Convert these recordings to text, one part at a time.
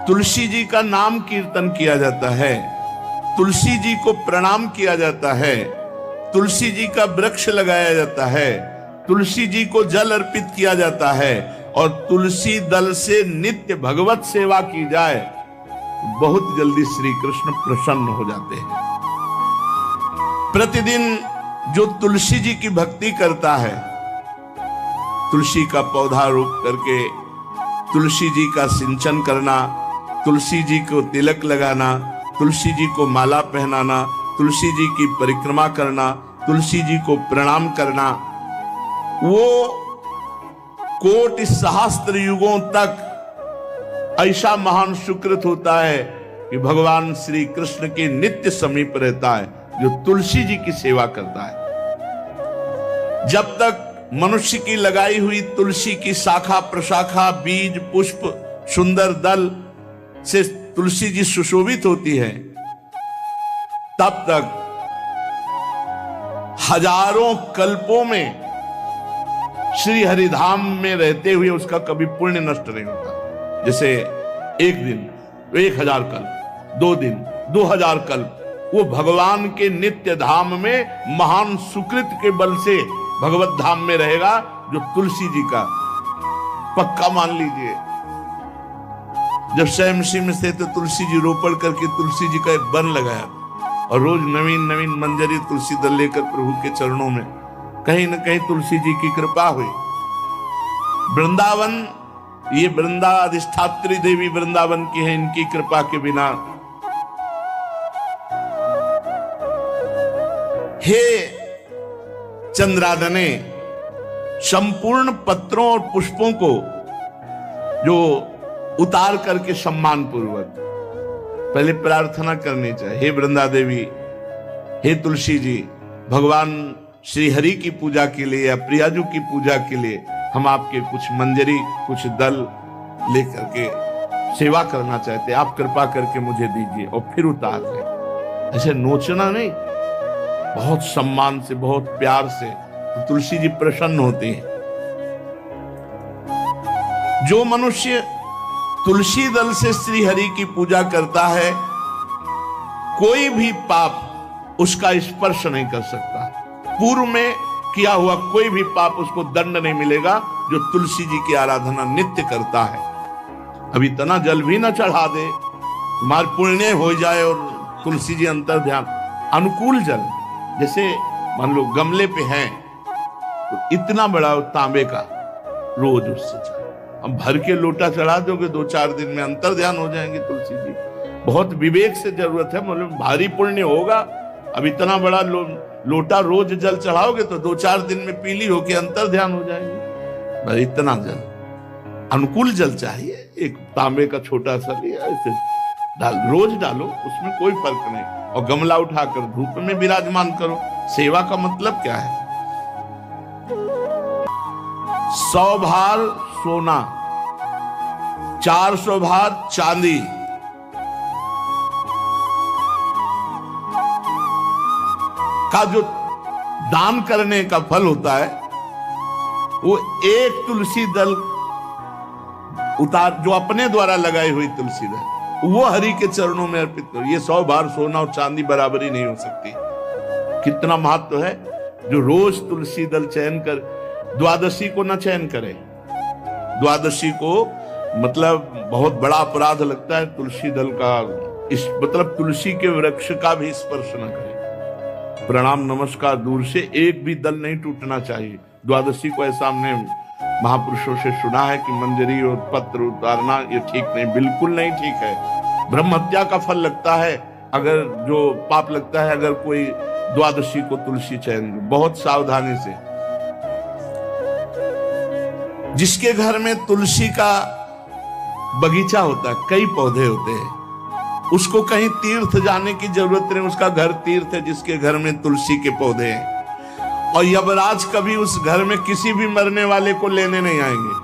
तुलसी जी का नाम कीर्तन किया जाता है, तुलसी जी को प्रणाम किया जाता है, तुलसी जी का वृक्ष लगाया जाता है, तुलसी जी को जल अर्पित किया जाता है और तुलसी दल से नित्य भगवत सेवा की जाए, बहुत जल्दी श्री कृष्ण प्रसन्न हो जाते हैं। प्रतिदिन जो तुलसी जी की भक्ति करता है, तुलसी का पौधा रोप करके तुलसी जी का सिंचन करना, तुलसी जी को तिलक लगाना, तुलसी जी को माला पहनाना, तुलसी जी की परिक्रमा करना, तुलसी जी को प्रणाम करना, वो कोटि सहस्त्र युगों तक ऐसा महान सुकृत होता है कि भगवान श्री कृष्ण के नित्य समीप रहता है जो तुलसी जी की सेवा करता है। जब तक मनुष्य की लगाई हुई तुलसी की शाखा प्रशाखा बीज पुष्प सुंदर दल से तुलसी जी सुशोभित होती है, तब तक हजारों कल्पों में श्री हरिधाम में रहते हुए उसका कभी पुण्य नष्ट नहीं होता। जैसे एक दिन 1000 कल्प, 2 दिन 2000 कल्प वो भगवान के नित्य धाम में महान सुकृत के बल से भगवत धाम में रहेगा, जो तुलसी जी का पक्का मान लीजिए। जब स्वयं में से तो तुलसी जी रोपण करके तुलसी जी का एक वन लगाया और रोज नवीन नवीन मंजरी तुलसी दल लेकर प्रभु के चरणों में, कहीं न कहीं तुलसी जी की कृपा हुई। वृंदावन, ये वृंदा अधिष्ठात्री देवी वृंदावन की है, इनकी कृपा के बिना हे चंद्रादने संपूर्ण पत्रों और पुष्पों को जो उतार करके सम्मान पूर्वक पहले प्रार्थना करनी चाहिए, हे वृंदा देवी, हे तुलसी जी, भगवान श्री हरि की पूजा के लिए या प्रियाजू की पूजा के लिए हम आपके कुछ मंजरी कुछ दल लेकर के सेवा करना चाहते हैं, आप कृपा करके मुझे दीजिए, और फिर उतार ले। ऐसे नोचना नहीं, बहुत सम्मान से बहुत प्यार से तो तुलसी जी प्रसन्न होती है। जो मनुष्य तुलसी दल से श्री हरि की पूजा करता है, कोई भी पाप उसका स्पर्श नहीं कर सकता। पूर्व में किया हुआ कोई भी पाप उसको दंड नहीं मिलेगा, जो तुलसी जी की आराधना नित्य करता है। अब इतना जल भी ना चढ़ा दे, तुम्हारे पुण्य हो जाए और तुलसी जी अंतर ध्यान अनुकूल जल, जैसे मान लो गमले पे हैं तो इतना बड़ा तांबे का रोज उससे चढ़ा, हम भर के लोटा चढ़ा दोगे 2-4 दिन में अंतर ध्यान हो जाएंगे तुलसी जी। बहुत विवेक से जरूरत है, मतलब भारी पुण्य होगा। अब इतना बड़ा लोटा रोज जल चढ़ाओगे तो 2-4 दिन में पीली होके अंतर ध्यान हो जाएंगे। भाई इतना जल, अनुकूल जल चाहिए। एक तांबे का छोटा सा लिया, ऐसे रोज डालो, उसमें कोई फर्क नहीं, और गमला उठाकर धूप में विराजमान करो। सेवा का मतलब क्या है? 100 भार सोना, 400 भार चांदी, का जो दान करने का फल होता है, वो एक तुलसी दल उतार, जो अपने द्वारा लगाई हुई तुलसी दल, वो हरि के चरणों में अर्पित करो। ये 100 भार सोना और चांदी बराबरी नहीं हो सकती। कितना महत्व है। जो रोज तुलसी दल चयन कर, द्वादशी को न चयन करे, द्वादशी को मतलब बहुत बड़ा अपराध लगता है तुलसी दल का, इस मतलब तुलसी के वृक्ष का भी स्पर्श न करे। प्रणाम नमस्कार दूर से, एक भी दल नहीं टूटना चाहिए। द्वादशी को ऐसा हमने महापुरुषों से सुना है कि मंजरी और पत्र उतारना ये ठीक नहीं, बिल्कुल नहीं ठीक है। ब्रह्म हत्या का फल लगता है, अगर जो पाप लगता है अगर कोई द्वादशी को तुलसी चयन, बहुत सावधानी से। जिसके घर में तुलसी का बगीचा होता है, कई पौधे होते हैं, उसको कहीं तीर्थ जाने की जरूरत नहीं, उसका घर तीर्थ है जिसके घर में तुलसी के पौधे हैं। और यमराज कभी उस घर में किसी भी मरने वाले को लेने नहीं आएंगे।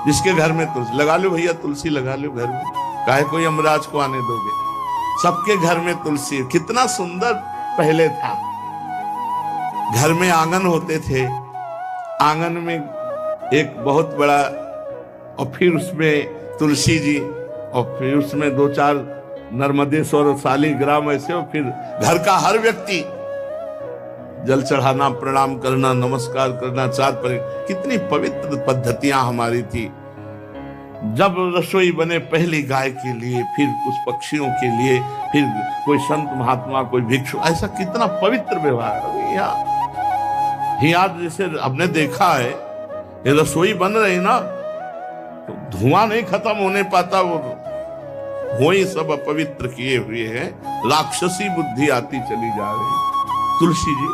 जिसके घर में तुलसी, लगा लो भैया तुलसी लगा लो घर में, काहे कोई यमराज को आने दोगे? सबके घर में तुलसी। कितना सुंदर पहले था। घर में आंगन होते थे, आंगन में एक बहुत बड़ा, और फिर उसमें तुलसी जी और फिर उसमें 2-4 नर्मदेश्वर शालिग्राम ऐसे, और फिर घर का हर व्यक्ति जल चढ़ाना, प्रणाम करना, नमस्कार करना, कितनी पवित्र पद्धतियां हमारी थी। जब रसोई बने पहली गाय के लिए, फिर कुछ पक्षियों के लिए, फिर कोई संत महात्मा, कोई भिक्षु, ऐसा कितना पवित्र व्यवहार। यहाँ जैसे हमने देखा है, ये रसोई बन रही ना, तो धुआं नहीं खत्म होने पाता, वो ही सब अपवित्र किए हुए हैं, राक्षसी बुद्धि आती चली जा रही। तुलसी जी,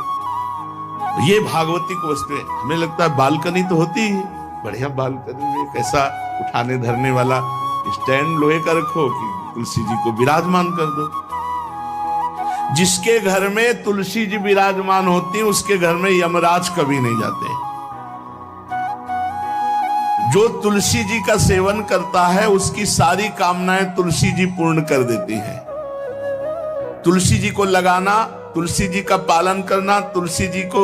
ये भागवती को वस्तु है। हमें लगता है बालकनी तो होती ही, बढ़िया बालकनी में कैसा उठाने धरने वाला स्टैंड लोहे का रखो कि तुलसी जी को विराजमान कर दो। जिसके घर में तुलसी जी विराजमान होती, उसके घर में यमराज कभी नहीं जाते। जो तुलसी जी का सेवन करता है, उसकी सारी कामनाएं तुलसी जी पूर्ण कर देती है। तुलसी जी को लगाना, तुलसी जी का पालन करना, तुलसी जी को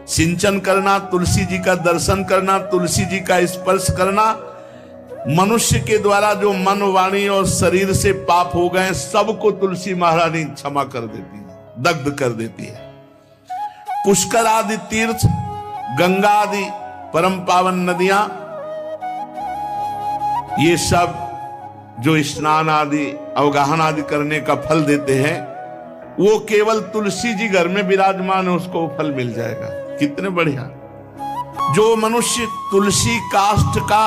सिंचन करना, तुलसी जी का दर्शन करना, तुलसी जी का स्पर्श करना, मनुष्य के द्वारा जो मन, वाणी और शरीर से पाप हो गए, सबको तुलसी महारानी क्षमा कर देती है, दग्ध कर देती है। पुष्कर आदि तीर्थ, गंगा आदि परम पावन नदियां, ये सब जो स्नान आदि, अवगाहन आदि करने का फल देते हैं, वो केवल तुलसी जी घर में विराजमान है, उसको फल मिल जाएगा। कितने बढ़िया। जो मनुष्य तुलसी काष्ठ का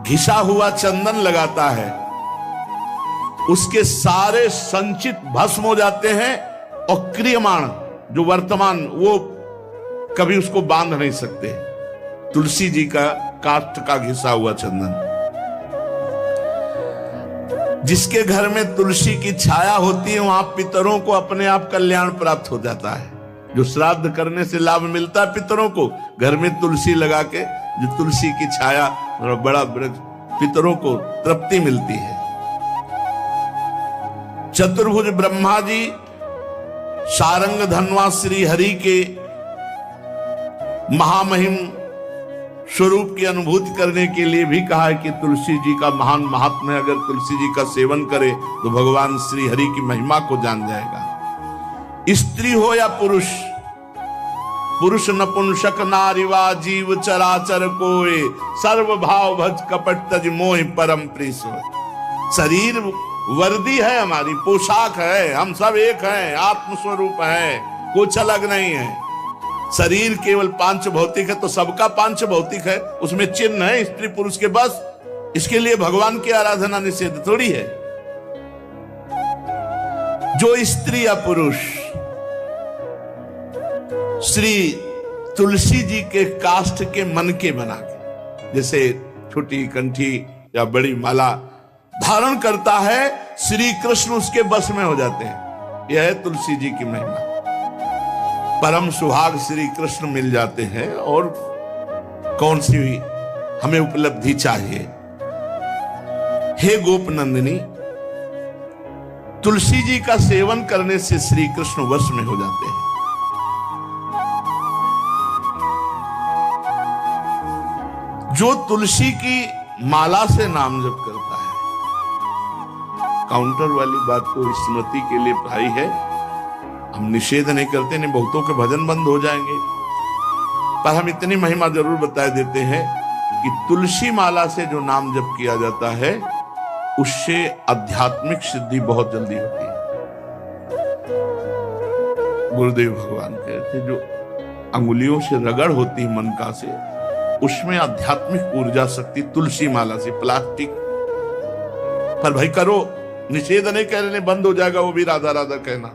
घिसा हुआ चंदन लगाता है, उसके सारे संचित भस्म हो जाते हैं, और क्रियमाण जो वर्तमान, वो कभी उसको बांध नहीं सकते। तुलसी जी का काष्ठ का घिसा हुआ चंदन। जिसके घर में तुलसी की छाया होती है, वहां पितरों को अपने आप कल्याण प्राप्त हो जाता है। जो श्राद्ध करने से लाभ मिलता है पितरों को, घर में तुलसी लगा के, जो तुलसी की छाया, बड़ा पितरों को तृप्ति मिलती है। चतुर्भुज ब्रह्मा जी सारंग धनवा श्री हरि के महामहिम स्वरूप की अनुभूति करने के लिए भी कहा है कि तुलसी जी का महान महात्म्य, अगर तुलसी जी का सेवन करे तो भगवान श्री हरि की महिमा को जान जाएगा। स्त्री हो या पुरुष, पुरुष नपुंसक नारीवा जीव चराचर कोय, सर्व भाव भज कपट तज मोह परम प्रीस। शरीर वर्दी है, हमारी पोशाक है, हम सब एक हैं, आत्मस्वरूप है, कुछ अलग नहीं है। शरीर केवल पांच भौतिक है, तो सबका पांच भौतिक है, उसमें चिन्ह है स्त्री पुरुष के, बस। इसके लिए भगवान की आराधना निषेध थोड़ी है। जो स्त्री या पुरुष श्री तुलसी जी के काष्ठ के मन के बना के, जैसे छोटी कंठी या बड़ी माला धारण करता है, श्री कृष्ण उसके बस में हो जाते हैं। यह है तुलसी जी की महिमा। परम सुहाग श्री कृष्ण मिल जाते हैं, और कौन सी हमें उपलब्धि चाहिए। हे गोप नंदिनी, तुलसी जी का सेवन करने से श्री कृष्ण वश में हो जाते हैं। जो तुलसी की माला से नाम जप करता है, काउंटर वाली बात तो स्मृति के लिए भाई है, हम निषेध नहीं करते, नहीं बहुतों के भजन बंद हो जाएंगे, पर हम इतनी महिमा जरूर बता देते हैं कि तुलसी माला से जो नाम जप किया जाता है, उससे आध्यात्मिक सिद्धि बहुत जल्दी होती है। गुरुदेव भगवान कहते, जो अंगुलियों से रगड़ होती है मन का से, उसमें आध्यात्मिक ऊर्जा शक्ति तुलसी माला से। प्लास्टिक पर भाई करो, निषेध नहीं कह रहे, बंद हो जाएगा वो भी राधा राधा कहना,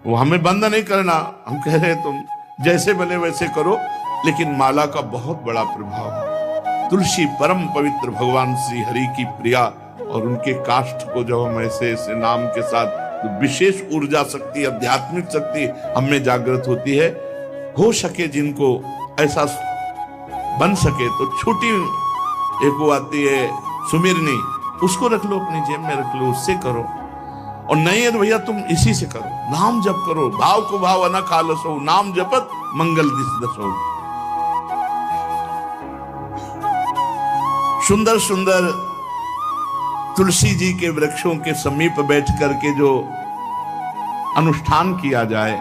वो हमें बंद नहीं करना। हम कह रहे हैं तुम जैसे बने वैसे करो, लेकिन माला का बहुत बड़ा प्रभाव है। तुलसी परम पवित्र भगवान श्री हरि की प्रिया, और उनके काष्ठ को जब हम ऐसे ऐसे नाम के साथ, तो विशेष ऊर्जा शक्ति, आध्यात्मिक शक्ति हम में जागृत होती है। हो सके जिनको ऐसा बन सके तो छोटी एक वो आती है सुमिरनी, उसको रख लो, अपनी जेब में रख लो, उससे करो। और नहीं है तो भैया तुम इसी से करो, नाम जप करो, भाव को भाव अनख आलसो, नाम जपत मंगल दिस दसो। सुंदर सुंदर तुलसी जी के वृक्षों के समीप बैठ करके जो अनुष्ठान किया जाए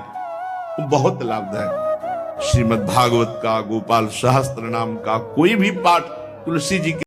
वो बहुत लाभदायक। श्रीमद् भागवत का, गोपाल सहस्त्र नाम का कोई भी पाठ तुलसी जी के